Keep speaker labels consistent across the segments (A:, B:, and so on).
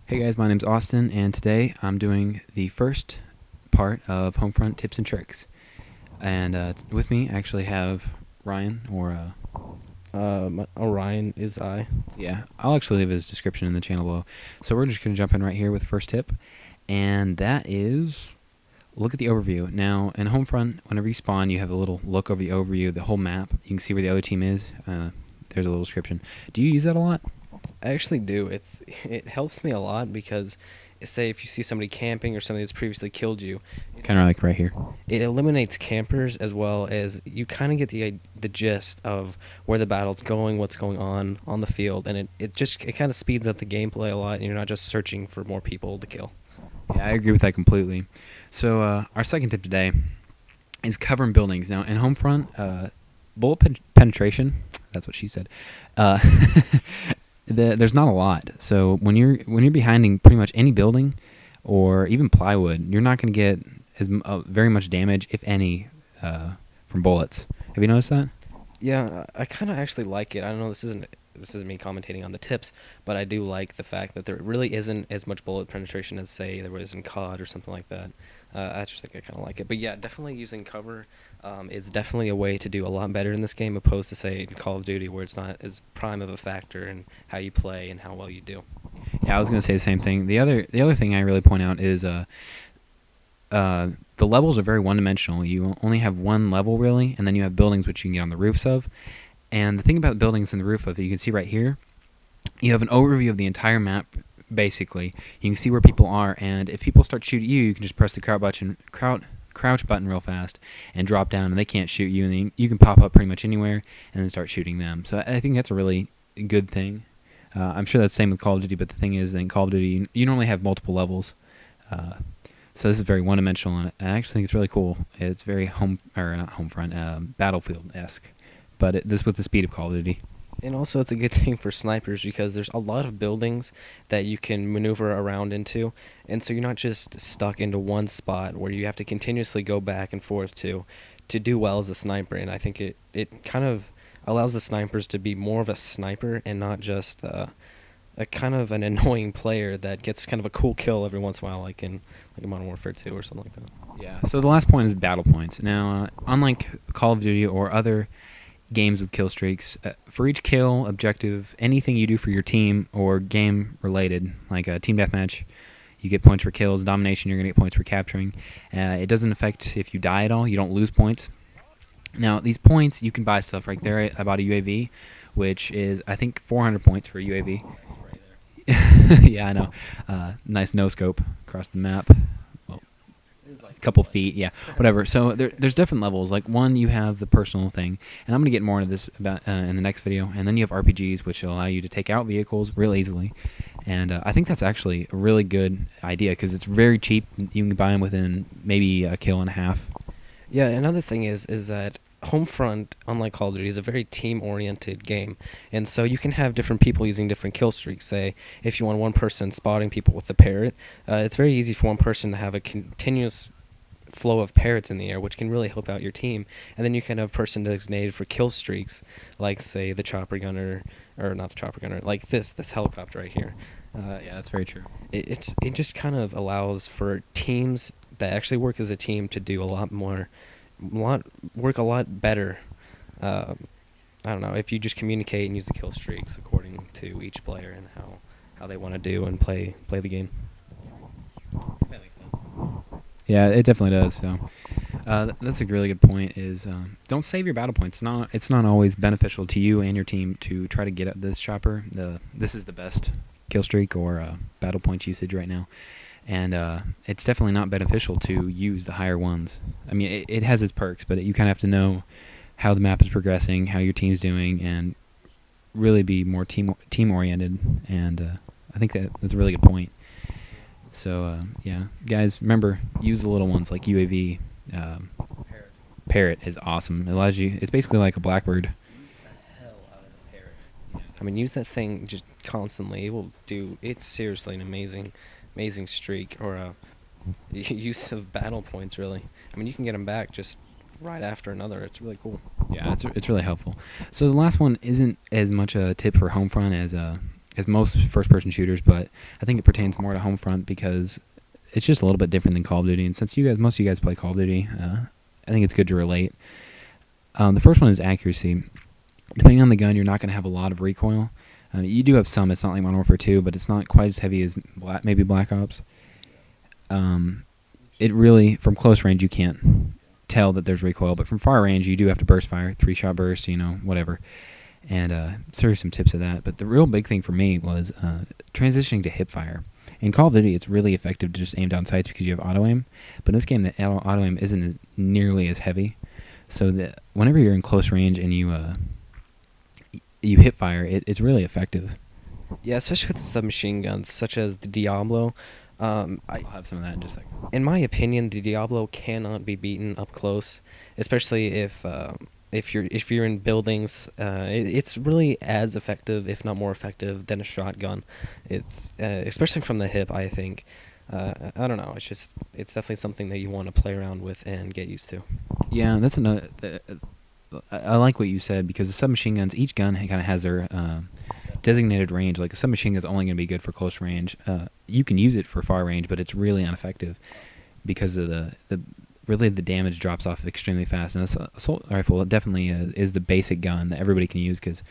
A: Hey guys, my name's Austin, and today I'm doing the first part of Homefront tips and tricks. And with me, I actually have Ryan,
B: Orion is I.
A: yeah, I'll actually leave his description in the channel below. So we're just going to jump in right here with the first tip, and that is look at the overview. Now, in Homefront, whenever you spawn, you have a little look over the overview, the whole map. You can see where the other team is. There's a little description. Do you use that a lot?
B: I actually do. It helps me a lot because, say, if you see somebody camping or somebody that's previously killed you,
A: Kind of like right here.
B: it eliminates campers as well as you kind of get the gist of where the battle's going, what's going on the field, and it kind of speeds up the gameplay a lot, and you're not just searching for more people to kill.
A: Yeah, I agree with that completely. So our second tip today is covering buildings. Now, in Homefront, bullet penetration, that's what she said, uh, there's not a lot. So when you're behind pretty much any building or even plywood, you're not going to get very much damage, if any, from bullets. Have you noticed that?
B: Yeah, I kind of actually like it. I don't know, this isn't me commentating on the tips, but I do like the fact that there really isn't as much bullet penetration as, say, there was in COD or something like that. I just think I kind of like it. But yeah, definitely using cover is definitely a way to do a lot better in this game, opposed to, say, in Call of Duty, where it's not as prime of a factor in how you play and how well you do.
A: Yeah, I was going to say the same thing. The other thing I really point out is the levels are very one-dimensional. You only have one level, really, and then you have buildings which you can get on the roofs of. And the thing about buildings in the roof of it, you can see right here, you have an overview of the entire map, basically. You can see where people are, and if people start shooting you, you can just press the crouch button real fast and drop down, and they can't shoot you, and then you can pop up pretty much anywhere and then start shooting them. So I think that's a really good thing. I'm sure that's the same with Call of Duty, but the thing is, in Call of Duty, you normally have multiple levels. So this is very one-dimensional, and I actually think it's really cool. It's very not Homefront, Battlefield-esque, but this with the speed of Call of Duty.
B: And also, it's a good thing for snipers because there's a lot of buildings that you can maneuver around into, and so you're not just stuck into one spot where you have to continuously go back and forth to do well as a sniper. And I think it kind of allows the snipers to be more of a sniper and not just a kind of an annoying player that gets kind of a cool kill every once in a while, like in Modern Warfare 2 or something like that.
A: Yeah. So the last point is battle points. Now, unlike Call of Duty or other games with kill streaks, for each kill, objective, anything you do for your team or game related, like a team deathmatch, you get points for kills. Domination, you're going to get points for capturing. It doesn't affect if you die at all. You don't lose points. Now, these points, you can buy stuff right there. I bought a UAV, which is, I think, 400 points for a UAV. Yeah, I know. Nice no scope across the map. Well, a couple feet, yeah, whatever. So there's different levels. Like one, you have the personal thing, and I'm gonna get more into this about in the next video. And then you have RPGs, which will allow you to take out vehicles real easily. And I think that's actually a really good idea because it's very cheap. You can buy them within maybe a kill and a half.
B: Yeah, another thing is that Homefront, unlike Call of Duty, is a very team-oriented game, and so you can have different people using different kill streaks. Say, if you want one person spotting people with the parrot, it's very easy for one person to have a continuous flow of parrots in the air, which can really help out your team. And then you can have a person designated for kill streaks, like, say, the chopper gunner, or not the chopper gunner, like this helicopter right here.
A: Yeah, that's very true.
B: It just kind of allows for teams that actually work as a team to do work a lot better. I don't know, if you just communicate and use the kill streaks according to each player and how they want to do and play the game. If that makes sense.
A: Yeah, it definitely does. So that's a really good point. Is don't save your battle points. It's not always beneficial to you and your team to try to get at this chopper. This is the best kill streak or battle points usage right now. And it's definitely not beneficial to use the higher ones. I mean, it has its perks, but you kind of have to know how the map is progressing, how your team's doing, and really be more team-oriented. And I think that's a really good point. So, yeah. Guys, remember, use the little ones like UAV. Parrot is awesome. It allows you... It's basically like a Blackbird.
B: Use the hell out of the parrot. Yeah. I mean, use that thing just constantly. It's seriously an amazing streak, or a use of battle points, really. I mean, you can get them back just right after another. It's really cool.
A: Yeah, it's really helpful. So the last one isn't as much a tip for Homefront as as most first-person shooters, but I think it pertains more to Homefront because it's just a little bit different than Call of Duty. And since most of you guys play Call of Duty, I think it's good to relate. The first one is accuracy. Depending on the gun, you're not going to have a lot of recoil. You do have some. It's not like Modern Warfare 2, but it's not quite as heavy as maybe Black Ops. It really, from close range, you can't tell that there's recoil, but from far range, you do have to burst fire, 3-shot burst, whatever. And so here's some tips of that. But the real big thing for me was transitioning to hip fire. In Call of Duty, it's really effective to just aim down sights because you have auto aim. But in this game, the auto aim isn't nearly as heavy. So that whenever you're in close range and you hip fire, it's really effective.
B: Yeah, especially with submachine guns such as the Diablo.
A: I'll have some of that in just a second.
B: In my opinion, the Diablo cannot be beaten up close, especially if you're in buildings. It's really as effective, if not more effective, than a shotgun. It's especially from the hip, I think. I don't know. It's definitely something that you want to play around with and get used to.
A: Yeah, that's another. I like what you said because the submachine guns, each gun kind of has their designated range. Like a submachine gun is only going to be good for close range. You can use it for far range, but it's really ineffective because of the damage drops off extremely fast. And this assault rifle definitely is the basic gun that everybody can use because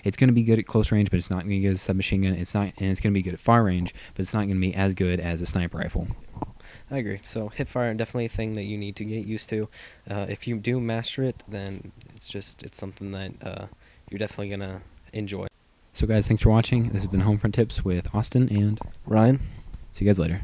A: it's going to be good at close range, but it's not going to be good as a submachine gun. It's going to be good at far range, but it's not going to be as good as a sniper rifle.
B: I agree. So hip fire definitely a thing that you need to get used to. If you do master it, then it's something that you're definitely gonna enjoy.
A: So guys, thanks for watching. This has been Homefront Tips with Austin and
B: Ryan.
A: See you guys later.